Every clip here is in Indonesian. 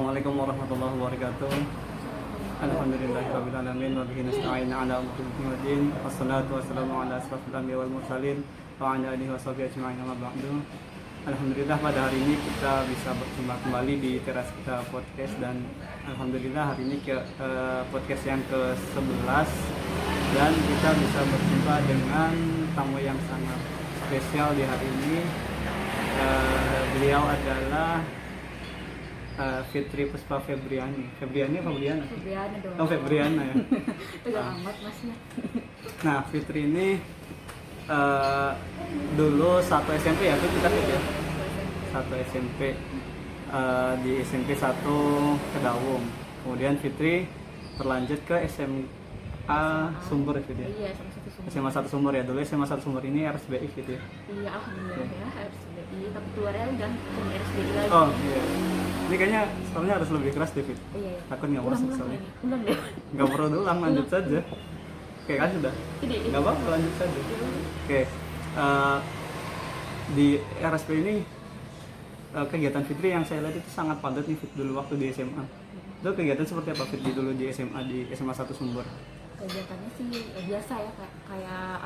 Assalamualaikum warahmatullahi wabarakatuh. Alhamdulillahirabbil alamin wa bihi nasta'in 'ala umuri waddin. Wassalatu wassalamu ala asrofil anbiya'i wal mursalin wa 'ala alihi washabihi ajma'in amma ba'du. Alhamdulillah pada hari ini kita bisa berjumpa kembali di teras kita podcast, dan alhamdulillah hari ini podcast yang ke-11 dan kita bisa berjumpa dengan tamu yang sangat spesial di hari ini. Beliau adalah Fitri Puspa Febriani apa Febriana? Febriana dong. Oh, Febriana ya. Tegang amat masnya. Nah, Fitri ini dulu satu SMP ya, itu kita ya. Satu SMP di SMP 1 Kedawung. Kemudian Fitri berlanjut ke SMA Sumber gitu ya. Iya, sama satu sumber. SMA 1 Sumber ya. Dulu SMA 1 Sumber ini RSBI gitu ya. Iya, alhamdulillah ya, RSBI. Tapi keluarnya udah ke RSBI lagi. Oh iya. Ini kayaknya soalnya harus lebih keras David. Iya. Takut nggak masuk soalnya. Ulang deh. Nggak perlu diulang, lanjut saja. Oke kan sudah. Ini. Nggak apa-apa, lanjut saja. Oke. Di RSP ini kegiatan Fitri yang saya lihat itu sangat padat nih Fit, dulu waktu di SMA. Itu kegiatan seperti apa Fit dulu di SMA 1 Sumber? Kegiatannya sih biasa ya, kayak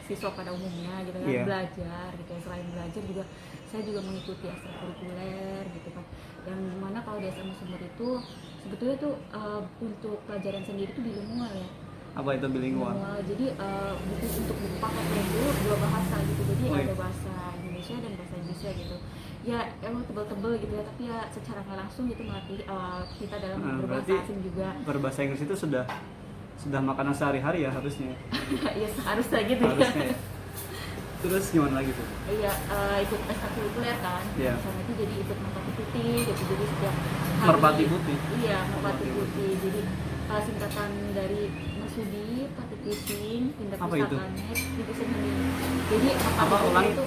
siswa pada umumnya gitu kan, Yeah. belajar gitu. Selain belajar juga saya juga mengikuti ekstrakurikuler gitu kan. Yang dimana kalau di SMA Sumber itu sebetulnya tuh untuk pelajaran sendiri tuh bilingual ya. Apa itu bilingual? Jadi buku untuk buku paket itu dua bahasa gitu. Jadi Oh, iya. ada bahasa Indonesia dan bahasa Inggris gitu. Ya emang tebel-tebel gitu ya, tapi ya secara nggak langsung gitu melatih kita dalam berbahasa berarti asing juga. Berbahasa Inggris itu sudah makanan sehari-hari ya harusnya. Ya seharusnya gitu Harusnya ya. ya. Terus gimana lagi tuh? Iya, ikut ekstrakurikuler kan. Iya. Di sana itu jadi ikut merpati putih gitu. Jadi setiap hari. Merpati putih? Iya, merpati putih. Jadi singkatan dari Mersudi, Pati Pising, Tindak Apa itu? Pusaka Net, Division Hening. Jadi Apa, ulangi? itu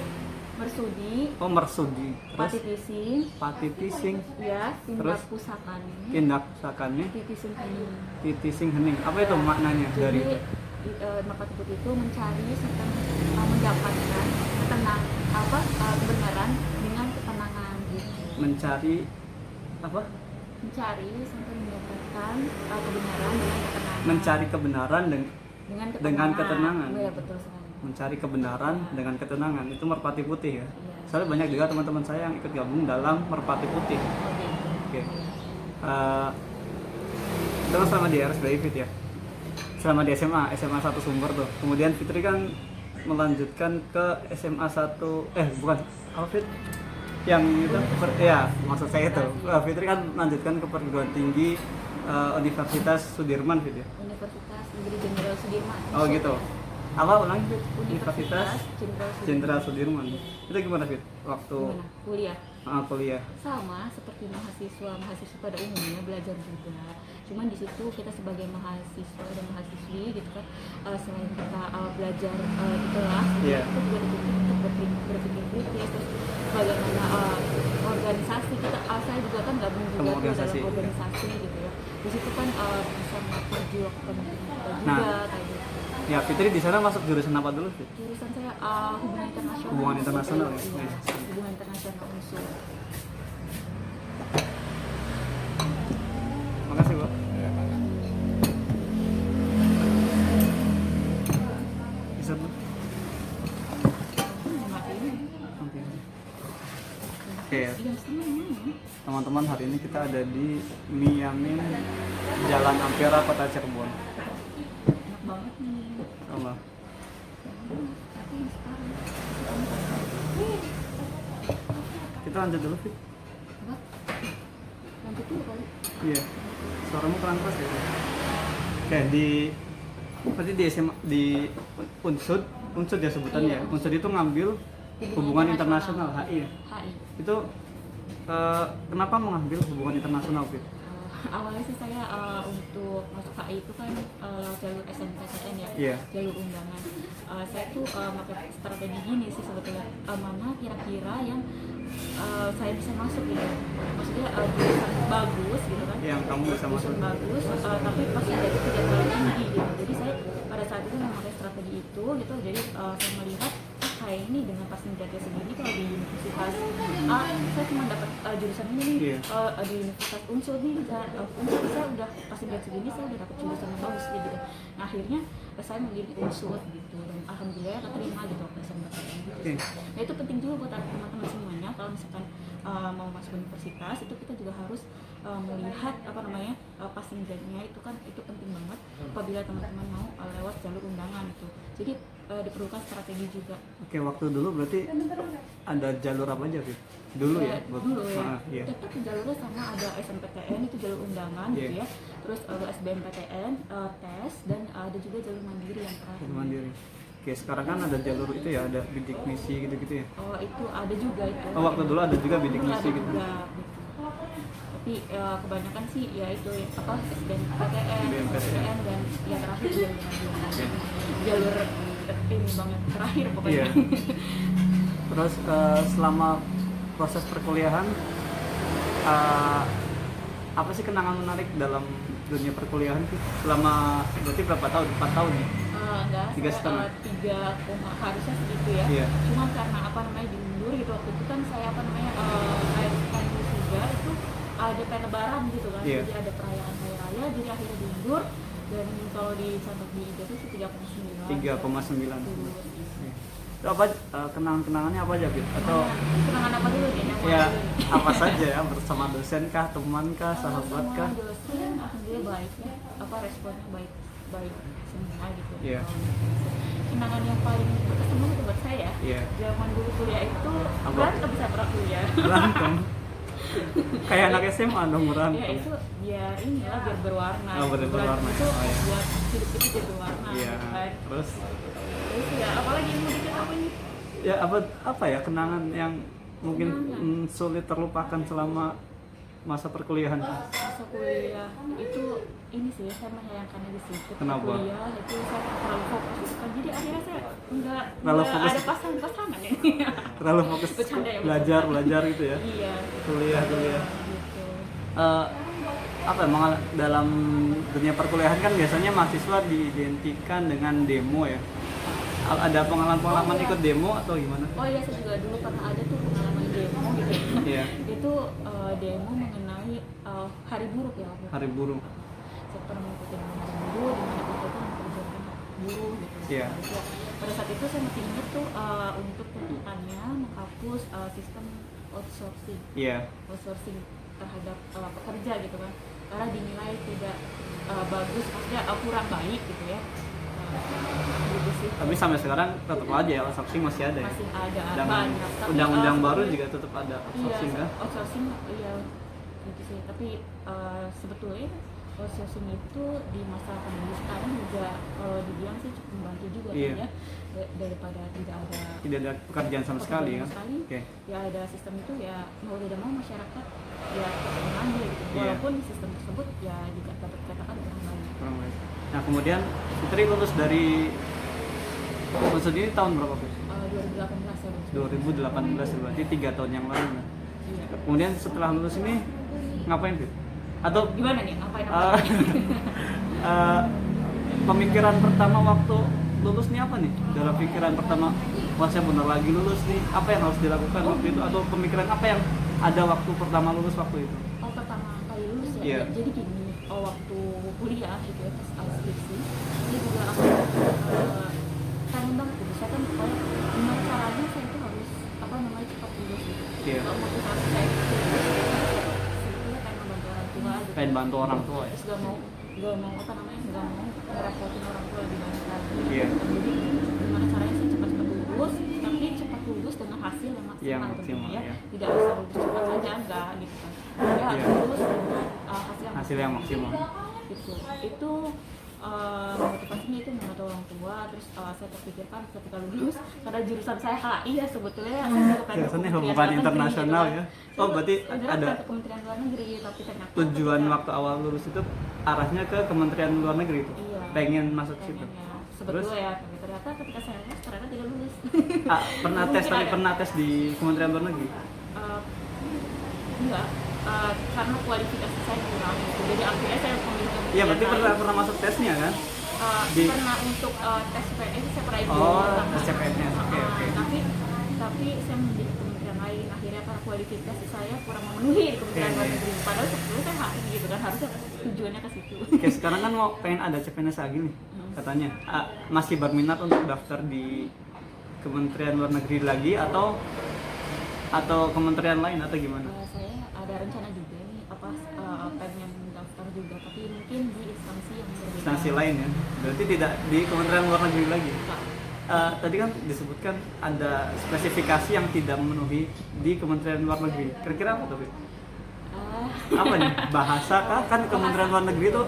Mersudi, Oh, Mersudi. Pati Terus Pising, Pati Pising, ya, Tindak Terus? Pusaka Net, Tindak Sakannya, Division Hening. Titising Hening. Apa itu maknanya dari Jadi itu? merpati putih itu mencari serta mendapatkan kebenaran dengan ketenangan gitu. Mencari apa? Mencari sampai mendapatkan kebenaran dengan ketenangan. Mencari kebenaran dengan ketenangan. Oh, ya, betul sekali. Mencari kebenaran dengan ketenangan. Itu merpati putih ya. Iya. Soalnya banyak juga teman-teman saya yang ikut gabung dalam merpati putih. Oh, gitu. Oke. Terus selama di RSBI Fit ya. Selama di SMA 1 Sumber tuh. Kemudian Fitri kan melanjutkan ke SMA 1 bukan apa Fit? Yang itu ya, maksud saya itu. Fitri kan melanjutkan ke perguruan tinggi Universitas Sudirman Fit ya. Universitas Negeri Jenderal Sudirman. Oh gitu. Apa ulang Fit? Universitas Jenderal Sudirman. Itu gimana Fit? Waktu Gimana? Kuliah. kuliah. Sama seperti mahasiswa pada umumnya, belajar juga. Cuman di situ kita sebagai mahasiswa dan mahasiswi gitu kan, selain kita belajar di kelas, Iya. kita juga dituntut untuk berpikir kritis, terus bagaimana organisasi kita. Saya juga kan gabung juga Sama tuh organisasi, dalam organisasi gitu ya. Di situ kan bisa memperjuangkan kita juga Nah. kayak gitu. Ya Fitri di sana masuk jurusan apa dulu Fit? Jurusan saya hubungan internasional. Hubungan internasional, ya? Iya, hubungan internasional unsur. Makasih Pak. Bisa Bu? Oke, teman-teman, hari ini kita ada di Miyamin, Jalan Ampera, Kota Cirebon. Enak banget nih. Allah. Tapi sekarang Kita lanjut dulu Fit. apa? Lanjut dulu kali. Iya. Suaramu kurang keras ya. Oke, berarti di SMA di Unsud ya sebutannya. Iya. Unsud itu ngambil hubungan internasional HI. Ya? HI. Itu kenapa mengambil hubungan internasional Fit? Awalnya sih saya untuk masuk HI itu kan jalur SNMPTN ya, Iya. jalur undangan. Saya tuh pakai strategi gini sih sebetulnya, mana kira-kira yang saya bisa masuk gitu. Maksudnya jurusan bagus gitu kan. Yang kamu bisa masuk. Jurusan bagus, tapi pasti ada itu tidak terlalu tinggi gitu. Jadi saya pada saat itu memakai strategi itu gitu. Jadi saya melihat saya ini dengan passing grade segini kalau di universitas A saya cuma dapat jurusan ini nih. Iya. Di universitas Unsur nih Unsur saya udah passing grade segini, saya udah dapat jurusan yang bagus gitu. Nah akhirnya saya memilih Unsur gitu, dan alhamdulillah keterima gitu waktu SNMPTN gitu. Oke. Nah itu penting juga buat teman-teman semuanya kalau misalkan mau masuk universitas itu kita juga harus melihat passing grade-nya itu kan itu penting banget apabila teman-teman mau lewat jalur undangan itu. Jadi diperlukan strategi juga. Oke, waktu dulu berarti ada jalur apa aja, Fit? Dulu ya? Dulu ya. Iya. Tetap jalurnya sama, ada SNMPTN itu jalur undangan gitu ya. Terus SBMPTN tes, dan ada juga jalur mandiri yang terakhir. Jalur mandiri. Oke, sekarang kan ada jalur itu ya, ada bidik misi gitu-gitu ya? Oh itu ada juga itu. Oh, waktu dulu ada juga bidik Dulu misi ada gitu? juga, gitu. Tapi kebanyakan sih ya itu SBMPTN, SBMPTN, dan yang terakhir jalur ini banget terakhir pokoknya. Iya. Terus selama proses perkuliahan apa sih kenangan menarik dalam dunia perkuliahan tuh? Selama berarti berapa tahun? 4 tahun ya? Enggak, 3,5. 3, harusnya segitu ya. Iya. Cuma karena diundur gitu waktu itu kan saya kayak juga itu ada lebaran gitu kan. Iya. Jadi ada perayaan hari raya, jadi akhirnya diundur, dan kalau dicatat di ijazah sih 3,9. 3,9. Iya. Itu apa kenangan-kenangannya apa aja, Fit? Atau Kenangan apa dulu nih? Yang ya mana dulu nih? apa saja ya, bersama dosen kah, teman kah, sahabat kah? Sama dosen alhamdulillah baik ya, responnya baik semua gitu. Iya. Kenangan yang paling berkesan itu buat saya, Iya. zaman dulu kuliah itu Apa? berantem bisa kuliah. Berantem. Kayak anak SMA dong Ya berantem. itu biar inilah biar berwarna. Oh, biar berwarna. Itu Oh, iya. buat hidup kita jadi berwarna. Iya. Gitu kan. Terus Terus ya apalagi yang mau diketahui nih? ya apa ya kenangan yang mungkin sulit terlupakan selama masa perkuliahan? Masa kuliah itu ini sih saya menyayangkannya di situ. Kenapa? Kuliah itu saya terlalu fokus kan, jadi akhirnya saya nggak fokus. ada pasangan ya. Terlalu fokus Bercanda ya, belajar gitu ya. Iya. Kuliah. Gitu. Apa emang dalam dunia perkuliahan kan biasanya mahasiswa diidentikan dengan demo ya. Ada pengalaman ikut demo atau gimana? Oh iya, saya juga dulu pernah ada tuh pengalaman demo gitu. Iya. Itu demo mengenai hari buruh ya. Hari buruh. Saya pernah mengikuti hari buruh di mana kita tuh memperjuangkan hak buruh gitu. Iya. Pada saat itu saya masih ingat tuh untuk tuntutannya menghapus sistem outsourcing. Iya. Outsourcing terhadap pekerja gitu kan, karena dinilai tidak bagus, maksudnya kurang baik gitu ya. Gitu sih. Tapi sampai sekarang tetap aja ya outsourcing masih ada ya. Masih ada Dan banyak. Tapi, undang-undang baru juga tetap ada outsourcing iya, kan? outsourcing iya gitu sih. Tapi sebetulnya outsourcing itu di masa pandemi sekarang juga dibilang sih cukup membantu juga Iya. kan ya, daripada Tidak ada pekerjaan sama sekali kan? Oke. Ya ada sistem itu ya mau tidak mau masyarakat ya tetap mengambil gitu. Iya. Walaupun sistem tersebut ya juga dapat dikatakan kurang baik. Kurang baik. Nah kemudian Fitri lulus dari maksud ini tahun berapa, Fit? 2018 ya. 2018 berarti 3 tahun yang lalu. Nah. Iya. Kemudian setelah lulus ini ngapain, Fit? Atau Gimana nih? Ngapain? pemikiran pertama waktu lulus nih apa nih? Dalam pikiran pertama, wah saya benar lagi lulus nih, apa yang harus dilakukan waktu itu? Atau pemikiran apa yang ada waktu pertama lulus waktu itu? Oh, pertama kali lulus ya. Iya. Jadi gini, waktu kuliah gitu ya, pas skripsi, ini juga aku kangen banget gitu. Saya kan gimana caranya saya itu harus cepat lulus gitu. Iya. Motivasi saya itu sebetulnya pengen membantu orang tua gitu. Pengen bantu orang tua ya? Terus gak mau ngerepotin orang tua lebih banyak lagi. Iya. Jadi gimana caranya saya cepat-cepat lulus, tapi cepat lulus dengan hasil yang maksimal, Yang maksimal, tentunya ya. Tidak bisa lulus cepat saja, enggak gitu kan. Ya Iya. lulus dengan Hasil yang maksimal. Gitu. Itu motivasinya itu membantu orang tua. Terus saya terpikirkan ketika lulus, karena jurusan saya HI ya sebetulnya Jurusannya hubungan internasional ya. Oh berarti ada Kementerian Luar Negeri, tapi ternyata tujuan waktu awal lulus itu arahnya ke Kementerian Luar Negeri itu. Iya. Pengen masuk situ. pengennya. Sebetulnya ya, tapi ternyata ketika saya lulus ternyata tidak lulus. Pernah tes di Kementerian Luar Negeri. Enggak, karena kualifikasi saya kurang gitu. Jadi akhirnya saya memilih Iya berarti pernah masuk tesnya kan? pernah untuk tes CPNS saya pernah ikut. Oh, tes CPNS. Oke. Tapi saya menjadi kementerian lain, akhirnya karena kualifikasi saya kurang memenuhi di Kementerian Luar Negeri, padahal sebetulnya saya HI gitu kan, harusnya tujuannya ke situ. Oke, sekarang kan mau pengen ada CPNS lagi nih katanya. Masih berminat untuk daftar di Kementerian Luar Negeri lagi atau kementerian lain atau gimana? Saya ada rencana juga nih pengen daftar juga, tapi mungkin di instansi yang berbeda. Instansi lain ya, berarti tidak di Kementerian Luar Negeri lagi. Tadi kan disebutkan ada spesifikasi yang tidak memenuhi di Kementerian Luar Negeri. Kira-kira apa tuh? Apa nih? Bahasa kah? Kan Kementerian Luar Negeri itu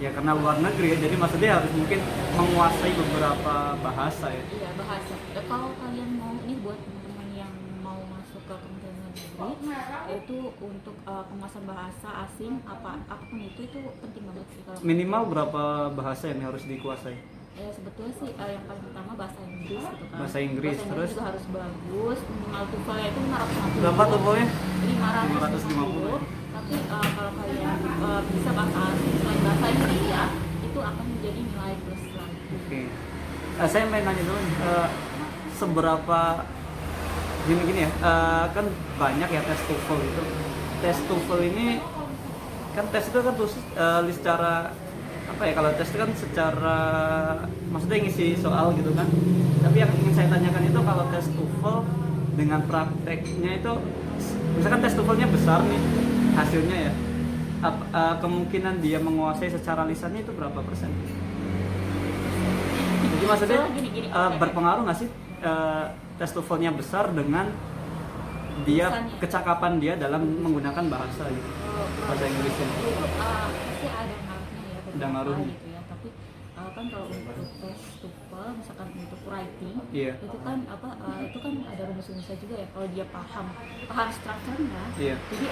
ya karena luar negeri ya, jadi maksudnya harus mungkin menguasai beberapa bahasa ya. Iya, bahasa. Kalau kalian mau, ini buat teman-teman yang mau masuk ke Kementerian Luar Negeri, itu untuk penguasaan bahasa asing apapun itu penting banget sih. Kalau Minimal berapa bahasa yang harus dikuasai? ya sebetulnya sih yang paling utama bahasa Inggris gitu kan. Bahasa Inggris, terus juga harus bagus, minimal TOEFL-nya itu 550. Berapa TOEFL-nya? 550. Tapi kalau kalian bisa bahasa asing selain bahasa Inggris ya, itu akan menjadi nilai plus lagi. Oke. Saya main nanya dulu nih, seberapa gini ya, kan banyak ya tes TOEFL itu. Tes TOEFL ini kan tes itu kan tuh secara apa ya, kalau tes itu kan secara maksudnya ngisi soal gitu kan. Tapi yang ingin saya tanyakan itu kalau tes TOEFL dengan prakteknya itu, misalkan tes TOEFL-nya besar nih hasilnya ya, kemungkinan dia menguasai secara lisannya itu berapa persen? Jadi maksudnya berpengaruh nggak sih tes TOEFL-nya besar dengan dia lisannya, kecakapan dia dalam menggunakan bahasa gitu, bahasa Inggrisnya? Itu pasti ada ngaruhnya ya, Ada ngaruhnya gitu ya. Tapi kan kalau untuk tes TOEFL misalkan untuk writing, Iya. itu kan itu kan ada rumus-rumusnya juga ya, kalau dia paham strukturnya, Iya. jadi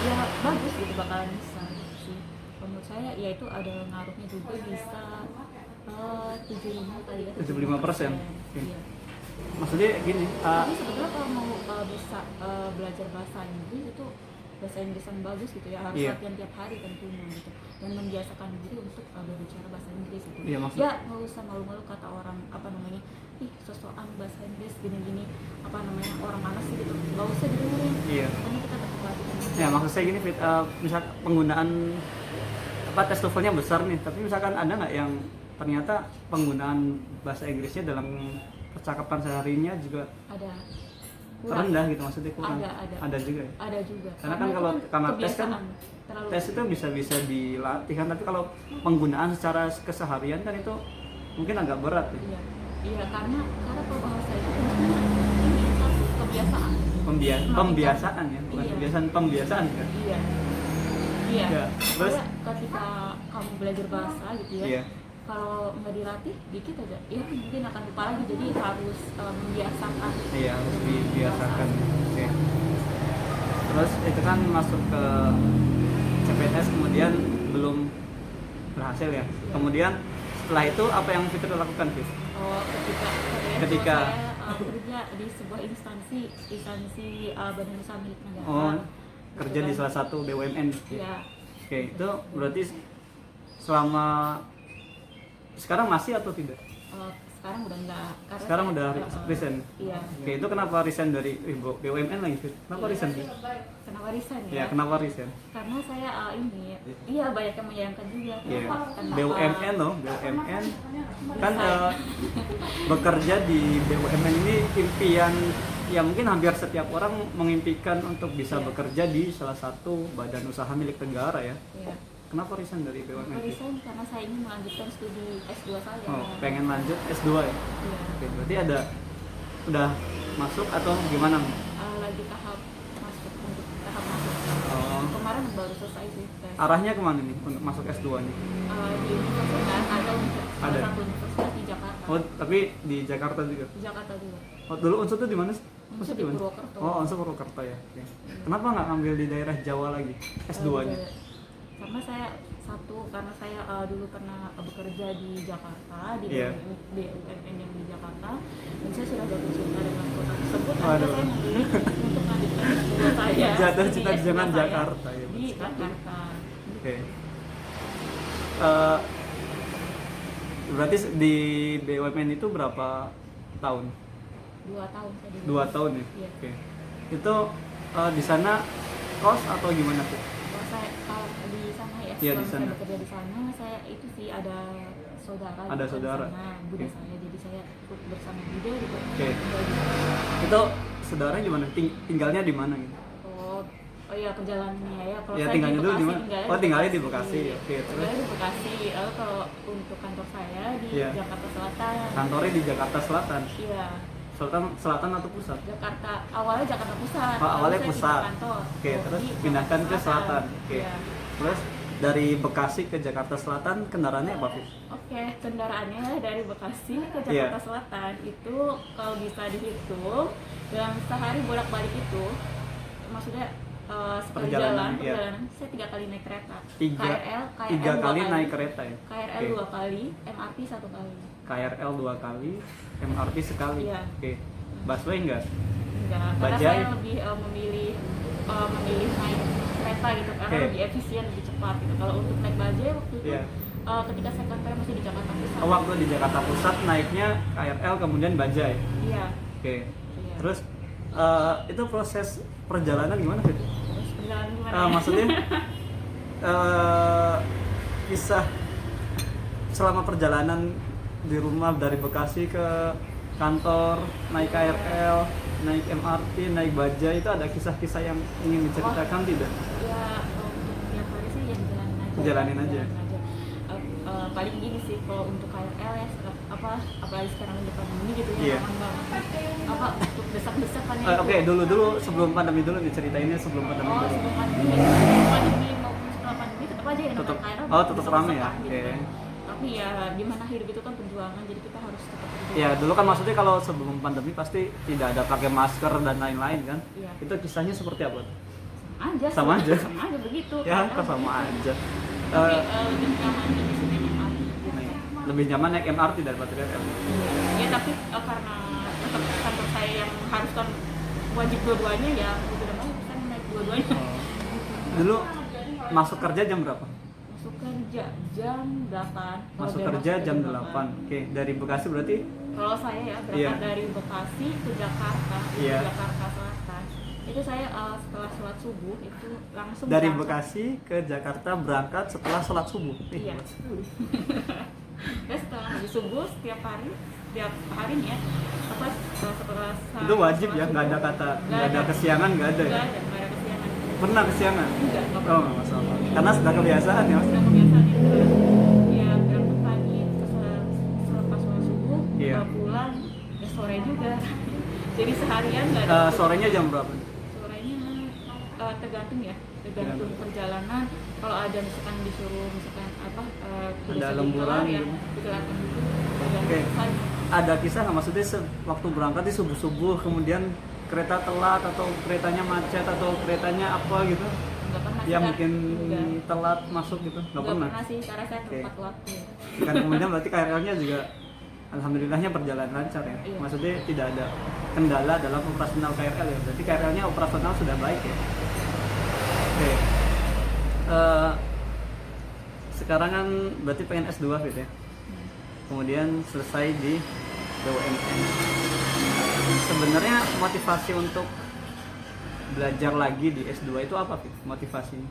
ya bagus gitu, bakalan bisa sih. Menurut saya ya itu ada ngaruhnya juga, bisa 75 kali ya, 75%. Iya. Maksudnya gini, Tapi sebetulnya kalau mau bisa belajar bahasa Inggris itu bahasa Inggris yang bagus gitu ya, harus Iya. latihan tiap hari tentunya gitu, dan membiasakan diri untuk berbicara bahasa Inggris gitu. Iya, maksud- Ya nggak usah malu-malu kata orang ih sosokan bahasa Inggris gini-gini, orang mana sih gitu, nggak usah didengerin. Iya. Karena kita tetap latihan. Ya maksud saya gini, Fit, misal penggunaan tes TOEFL-nya besar nih, tapi misalkan ada nggak yang ternyata penggunaan bahasa Inggrisnya dalam percakapan seharinya juga Ada rendah gitu, maksudnya kurang? Ada juga ya? Ada juga. Karena kan kalau tes kan kebiasaan, terlalu tes itu bisa dilatih kan, tapi kalau penggunaan secara keseharian kan itu mungkin agak berat ya. Iya, karena kalau bahasa itu ini satu kebiasaan. Pembiasaan ya, bukan Iya. kebiasaan, pembiasaan kan. Iya. Iya. Terus ketika kamu belajar bahasa gitu ya, iya. kalau nggak dilatih dikit aja, ya mungkin akan lupa lagi. Jadi harus membiasakan. Iya, harus dibiasakan. Oke. Terus itu kan masuk ke CPNS, kemudian belum berhasil ya. Kemudian setelah itu apa yang Fitri lakukan, Fit? Ketika saya kerja di sebuah instansi badan usaha milik negara. Oh, kerja di salah satu BUMN. Iya. Oke, itu berarti selama sekarang masih atau tidak? Sekarang udah enggak. Sekarang udah resign. Iya. Oke, itu kenapa resign dari BUMN lagi, Fit? Kenapa resign, Fit? Kenapa resign ya? Ya, kenapa resign? Karena saya banyak yang menyayangkan juga. Iya. Kenapa? BUMN loh, BUMN kan bekerja di BUMN ini impian ya, mungkin hampir setiap orang mengimpikan untuk bisa Iya. bekerja di salah satu badan usaha milik negara ya. Iya. Kenapa resign dari BUMN? Kenapa resign? Karena saya ingin melanjutkan studi S2 saya. Oh, pengen lanjut S2 ya? Iya. Oke, berarti udah masuk atau gimana? Lagi tahap masuk. Oh, Kemarin baru selesai sih tes. arahnya kemana nih untuk masuk S2-nya? Di universitas ada Ada. satu universitas di Jakarta. Oh, tapi di Jakarta juga? Di Jakarta juga. Oh, dulu Unsur tuh di mana sih? Unsur di Purwokerto. Oh, Unsur Purwokerto ya. Oke. Kenapa nggak ngambil di daerah Jawa lagi S2-nya? Karena saya dulu pernah bekerja di Jakarta di Iya. BUMN yang di Jakarta, dan saya sudah jatuh cinta dengan kota tersebut. Waduh. Akhirnya saya memilih untuk melanjutkan S2 saya. Jatuh di cinta S2 dengan saya Jakarta ya. di Jakarta. Oke. Berarti di BUMN itu berapa tahun? 2 tahun saya di 2 tahun ya. Iya. Oke. Itu di sana kos atau gimana tuh? Kalau saya kalau di sana ya, Iya, di selama sana. saya bekerja di sana, saya itu sih ada saudara Ada juga saudara. di sana, Buddha Oke. saya, jadi saya ikut bersama Buddha gitu. Oke. Tinggal di sana. Itu saudaranya gimana? Tinggalnya di mana gitu? Oh iya, perjalanannya ya. Kalau Ya, saya tinggalnya di dulu Bekasi, di mana? Oh, tinggalnya di Bekasi. Oke, terus Tinggalnya di Bekasi. Lalu kalau untuk kantor saya di Iya. Jakarta Selatan. kantornya di Jakarta Selatan. Iya. Selatan atau pusat? Jakarta, awalnya Jakarta Pusat. Oh, awalnya lalu saya pusat. pindah kantor. Oke, terus Di pindahkan Jakarta ke selatan. Oke. Iya. Terus dari Bekasi ke Jakarta Selatan kendaraannya apa, Fit? Oke, kendaraannya dari Bekasi ke Iya. Jakarta Selatan itu kalau bisa dihitung dalam sehari bolak-balik itu, maksudnya sekali Perjalanan, jalan, iya. perjalanan saya 3 kali naik kereta. Tiga KRL kali 2 naik kereta ya? KRL Oke. 2 kali, MRT 1 kali. KRL 2 kali, MRT sekali. Iya. Oke. Busway enggak? Enggak, karena Bajai? saya lebih memilih naik kereta gitu karena Oke. lebih efisien, lebih cepat gitu. Kalau untuk naik bajai waktu itu Iya. ketika saya kantor masih di Jakarta Pusat. Oh, waktu di Jakarta Pusat naiknya KRL kemudian Bajai. Iya. Oke. Iya. Terus itu proses perjalanan gimana, Fit? Terus perjalanan gimana? Maksudnya kisah selama perjalanan di rumah dari Bekasi ke kantor, naik KRL, naik MRT, naik Bajai, itu ada kisah-kisah yang ingin diceritakan tidak? Ya untuk tiap hari sih ya dijalanin aja. Jalanin aja. Paling gini sih kalau untuk KRL ya apalagi sekarang di pandemi gitu ya, Iya. aman banget. Untuk desak-desakan ya. Oke, dulu sebelum pandemi dulu diceritainnya sebelum pandemi Oh, dulu. sebelum pandemi maupun setelah pandemi tetap aja ya namanya Tetap- KRL. oh, tetap rame ya? desak-desakan gitu Oke. kan. Tapi ya gimana hidup itu kan perjuangan, jadi kita harus tetap berjuang. Ya, dulu kan maksudnya kalau sebelum pandemi pasti tidak ada pakai masker dan lain-lain kan? Iya. Itu kisahnya seperti apa? Sama aja. sama aja begitu. Ya, KRL kok sama begitu. aja. Tapi Eh, lebih nyaman di sini MRT gitu. lebih nyaman naik MRT daripada KRL. Ya tapi karena tetap kantor saya yang haruskan wajib dua-duanya ya mau tidak mau saya naik dua-duanya. Dulu masuk kerja jam berapa? Masuk kerja jam 8. Kalau Masuk dia kerja masuk jam 8. Oke, dari Bekasi berarti Kalau saya ya berangkat Iya. dari Bekasi ke Jakarta, Iya. ke Jakarta Selatan. Itu saya setelah sholat subuh itu langsung dari berangkat. Bekasi ke Jakarta berangkat setelah sholat subuh. Iya. Ya setelah habis subuh setiap hari nih ya setelah Itu wajib ya, nggak ada kata nggak ada kesiangan, nggak ada ya. nggak ada kesiangan. Pernah kesiangan? Enggak Oh, nggak masalah. Karena sudah kebiasaan ya, Mas. Sudah kebiasaan itu ya berangkat pagi terus selepas sholat subuh Iya. pulang ya sore juga. Jadi seharian nggak ada Sorenya jam berapa? sorenya tergantung ya, tergantung perjalanan. Kalau ada misalkan disuruh tugas Ada di lemburan kelar, ya gitu. dikelarkan gitu. Tergantung Oke. pesan. Ada kisah nggak maksudnya waktu berangkat di subuh-subuh kemudian kereta telat atau keretanya macet atau keretanya apa gitu? Nggak pernah Ya sih, mungkin Kak. telat masuk gitu? Nggak pernah? sih karena saya Oke. tepat waktu. Kan kemudian berarti KRL-nya juga alhamdulillahnya berjalan lancar ya. Iya. Maksudnya tidak ada kendala dalam operasional KRL ya. Berarti KRL-nya operasional sudah baik ya. Oke. Sekarang kan berarti pengen S2 Fit ya. Kemudian selesai di BUMN. Sebenarnya motivasi untuk belajar lagi di S2 itu apa Fit? Motivasinya?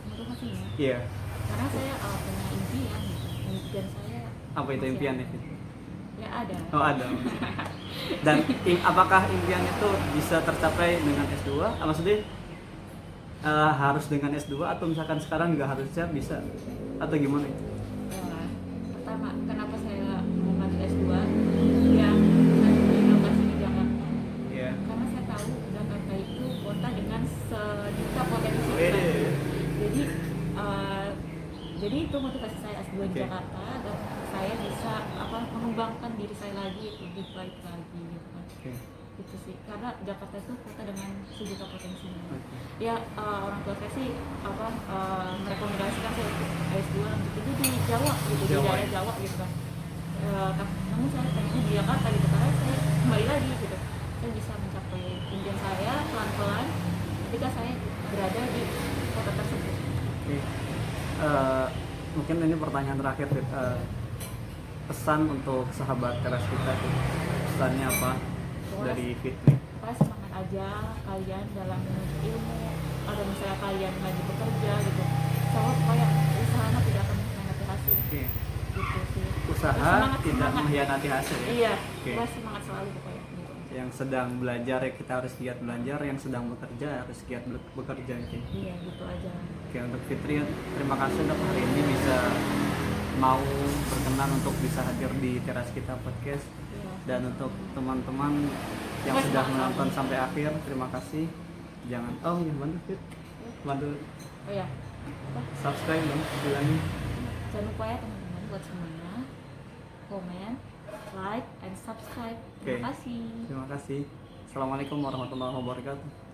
Motivasinya Iya. karena saya punya impian dan saya Apa itu masih impiannya Fit? ya ada. Oh ada. Dan apakah impian itu bisa tercapai dengan S2? Maksudnya harus dengan S2 atau misalkan sekarang nggak harusnya bisa? Atau gimana? Ya, pertama kenapa saya mau lanjut S2 yang di lokasi di Jakarta Iya. karena saya tahu Jakarta itu kota dengan sejuta potensi. Wede. Jadi itu motivasi saya S2 di Oke. Jakarta agar saya bisa mengembangkan diri saya lagi lebih baik lagi gitu kan. Oke. Gitu sih, karena Jakarta itu kota dengan sejuta potensinya. Oke. Ya orang tua saya sih merekomendasikan saya untuk S2 lanjut itu di Jawa gitu, di Jawa. daerah Jawa gitu kan. Namun saya pengennya di Jakarta gitu karena saya kembali lagi gitu, saya bisa mencapai impian saya pelan-pelan ketika saya berada di kota tersebut. Oke. Mungkin ini pertanyaan terakhir Fit. Pesan untuk sahabat keras kita Fit. pesannya apa Pokoknya dari Fitri? pokoknya semangat aja kalian dalam menuntut ilmu, atau misalnya kalian lagi bekerja gitu, soalnya pokoknya usaha mah tidak akan mengkhianati hasil. Oke. Gitu sih. Usaha Semangat, tidak semangat. mengkhianati hasil ya. Iya, Oke. pokoknya semangat selalu pokoknya gitu. Yang sedang belajar ya kita harus giat belajar, yang sedang bekerja harus giat bekerja gitu. Iya, gitu aja. Oke, untuk Fitri terima kasih untuk hari ini bisa mau berkenan untuk bisa hadir di Teras Kita Podcast. Iya. Dan untuk teman-teman yang sudah menonton sampai akhir, terima kasih. Jangan bantu Fit, bantu Oh ya, apa? subscribe dong, bilangin. Jangan lupa ya teman-teman buat semuanya komen, like, and subscribe. Terima Oke. kasih. Terima kasih. Assalamualaikum warahmatullahi wabarakatuh.